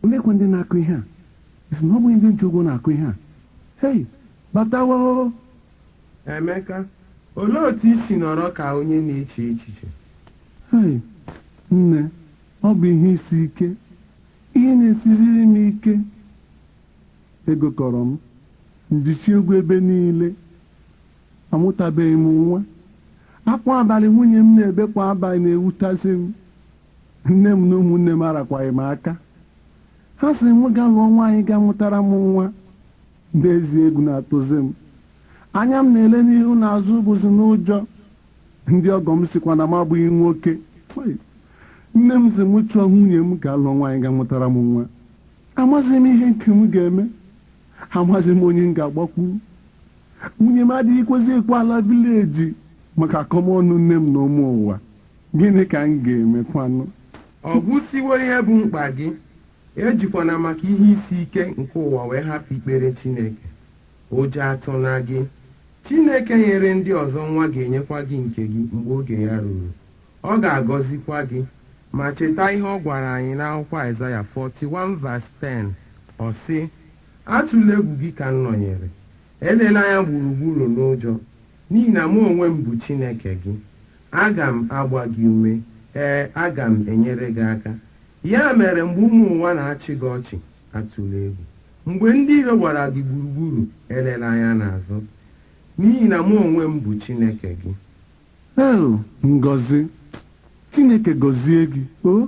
olekwa ndị na-akụ ihe a isi na ọ bụghị ndị nche ụgwọ na-akụ ihe a hei batawa Emeka, olee otu isi nọrọ ka onye na-eche echiche? hei nne ọ bụ ihe isi ike ihe na-esiziri m ike ego kọrọ m njichi egwu ebe niile amụtabeghị m nwa akwa abalị nwunye m na-ebe kwa abalị na-ewutasị m nne m na ụmụnne m arakwaghị m aka ha sị m ga lụọ nwaanyị ga-amụtara m nwa n'ezie egwu na-atụzi m anya m na-ele n'ihu na azụ bụzi n'ụjọ ndị ọgọ m sikwa na m abụghị nwoke nne m sị m chụọ nwunye m ga-alụọ nwaanyị ga-amụtara m nwa amaghịzi m ihe nke m ga-eme amaghịzi m onye m ga-agbakwuru nwunye m adịghịkwezi ekwe ala vileji maka akọmọnụ nne m na ụmụ ụwa gịnị ka m ga-emekwanụ? Ọ bụsiwo ihe bụ mkpa gị ejikwana maka ihe isi ike nke ụwa wee hapụ ikpere Chineke. Ụjọ atụna gị. Chineke nyere ndị ọzọ nwa ga-enyekwa gị nke gị mgbe oge ya ruru. Ọ ga-agọzikwa gị. Ma cheta ihe ọ gwara anyị n'akwụkwọ Aịzaya 41:10. Ọ sị, atụla egwu gị ka m nọnyere, elela anya gburugburu n'ụjọ, n'ihi na mụ onwe m bụ Chineke gị. Aga m agba gị ume, aga m enyere gị aka. Ya mere mgbe ụmụ ụwa na-achị gị ọchị, atụla egwu. Mgbe ndị iro gbara gị gburugburu, elela anya n'azụ, n'ihi na mụ onwe m bụ Chineke gị. Ngọzi Chineke gọzie gị o.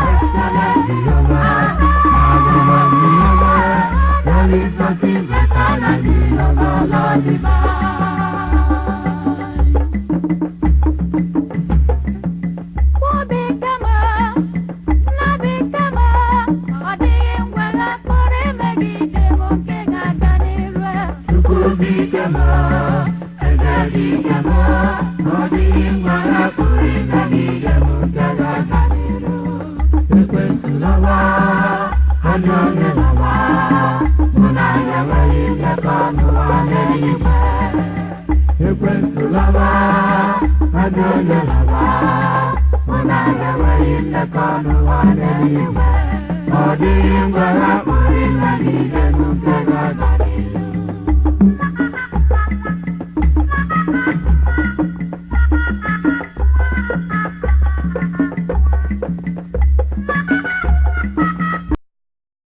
Excellent Jehovah, ajọ onye lawa mụ na ya enweghị mmekọ n'ụwa n'eluigwe ekwensu lawa ajọ onye lawa mụ na ya enweghị mmekọ n'ụwa n'eluigwe ọ dịghị ngwa